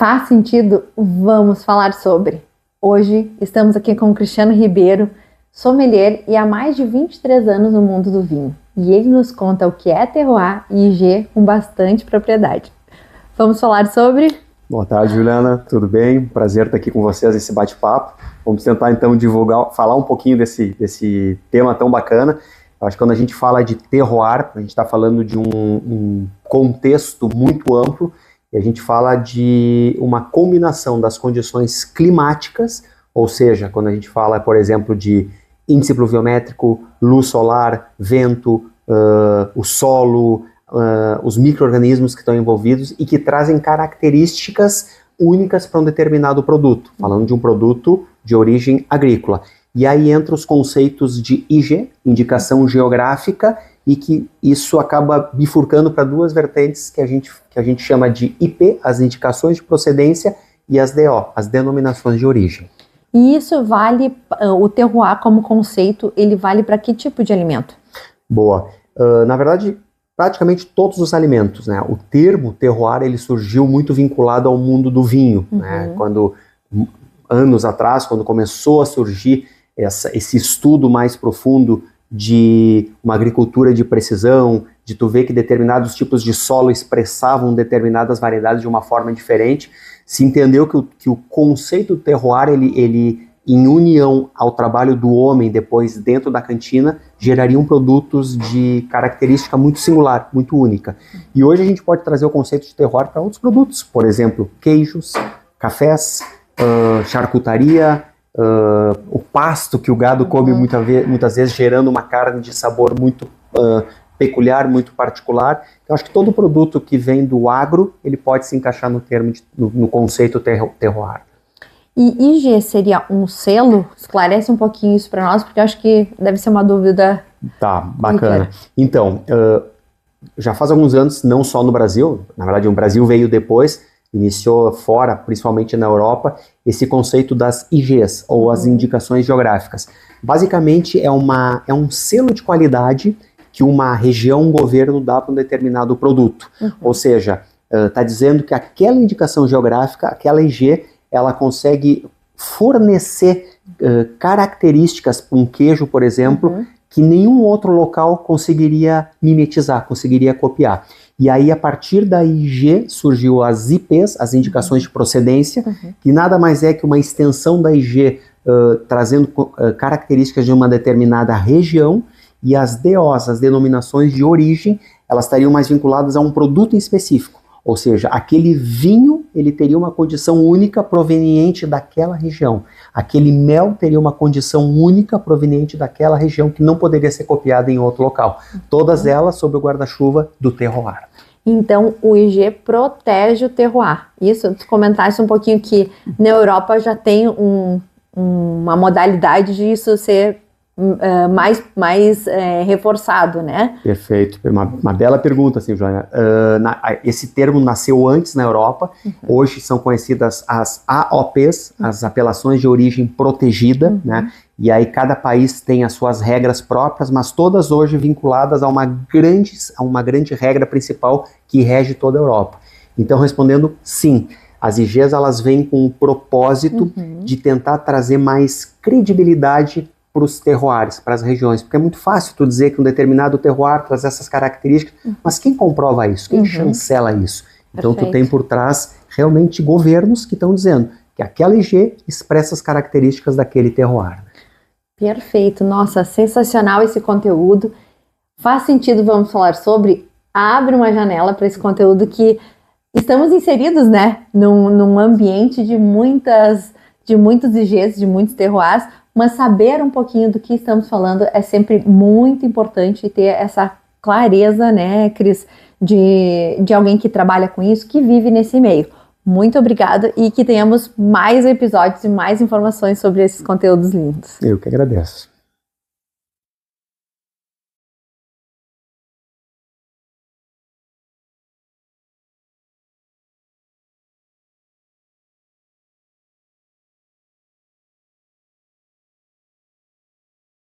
Faz sentido? Vamos falar sobre. Hoje estamos aqui com o Cristiano Ribeiro, sommelier e há mais de 23 anos no mundo do vinho. E ele nos conta o que é terroir e IG com bastante propriedade. Vamos falar sobre... Boa tarde, Juliana. Tudo bem? Prazer estar aqui com vocês nesse bate-papo. Vamos tentar então falar um pouquinho desse tema tão bacana. Eu acho que quando a gente fala de terroir, a gente está falando de um contexto muito amplo e a gente fala de uma combinação das condições climáticas, ou seja, quando a gente fala, por exemplo, de índice pluviométrico, luz solar, vento, o solo, os micro-organismos que estão envolvidos e que trazem características únicas para um determinado produto, falando de um produto de origem agrícola. E aí entra os conceitos de IG, indicação geográfica, e que isso acaba bifurcando para duas vertentes que a gente chama de IP, as indicações de procedência, e as DO, as denominações de origem. E isso vale, o terroir como conceito, ele vale para que tipo de alimento? Boa. Na verdade, praticamente todos os alimentos, né? O termo terroir, ele surgiu muito vinculado ao mundo do vinho, né? Quando, anos atrás, quando começou a surgir esse estudo mais profundo de uma agricultura de precisão, de tu ver que determinados tipos de solo expressavam determinadas variedades de uma forma diferente, se entendeu que o conceito terroir, ele em união ao trabalho do homem depois dentro da cantina, gerariam produtos de característica muito singular, muito única. E hoje a gente pode trazer o conceito de terroir para outros produtos, por exemplo, queijos, cafés, charcutaria, o pasto que o gado come muitas vezes, gerando uma carne de sabor muito peculiar, muito particular. Então acho que todo produto que vem do agro, ele pode se encaixar no conceito terroir. E IG seria um selo? Esclarece um pouquinho isso para nós, porque eu acho que deve ser uma dúvida. Tá, bacana. Então, já faz alguns anos, não só no Brasil, na verdade o Brasil veio depois, iniciou fora, principalmente na Europa, esse conceito das IGs, ou as indicações geográficas. Basicamente é um selo de qualidade que uma região, um governo dá para um determinado produto. Ou seja, está dizendo que aquela indicação geográfica, aquela IG, ela consegue fornecer características para um queijo, por exemplo, que nenhum outro local conseguiria mimetizar, conseguiria copiar. E aí, a partir da IG, surgiu as IPs, as indicações de procedência, que nada mais é que uma extensão da IG trazendo características de uma determinada região, e as DOs, as denominações de origem, elas estariam mais vinculadas a um produto em específico. Ou seja, aquele vinho, ele teria uma condição única proveniente daquela região. Aquele mel teria uma condição única proveniente daquela região que não poderia ser copiada em outro local. Todas elas sob o guarda-chuva do terroir. Então, o IG protege o terroir. Isso, tu comentaste um pouquinho que na Europa já tem uma modalidade de isso ser mais reforçado, né? Perfeito, uma bela pergunta, assim, Joana. Esse termo nasceu antes na Europa, hoje são conhecidas as AOPs, as apelações de origem protegida, né? E aí cada país tem as suas regras próprias, mas todas hoje vinculadas a uma grande regra principal que rege toda a Europa. Então, respondendo, sim, as IGs elas vêm com o propósito de tentar trazer mais credibilidade para os terroirs, para as regiões, porque é muito fácil tu dizer que um determinado terroir traz essas características, mas quem comprova isso? Quem chancela isso? Então tu tem por trás realmente governos que estão dizendo que aquela IG expressa as características daquele terroir. Perfeito, nossa, sensacional esse conteúdo. Faz sentido, vamos falar sobre, abre uma janela para esse conteúdo que estamos inseridos, né, num ambiente de muitos IGs, de muitos terroirs, mas saber um pouquinho do que estamos falando é sempre muito importante, ter essa clareza, né, Cris, de alguém que trabalha com isso, que vive nesse meio. Muito obrigada e que tenhamos mais episódios e mais informações sobre esses conteúdos lindos. Eu que agradeço.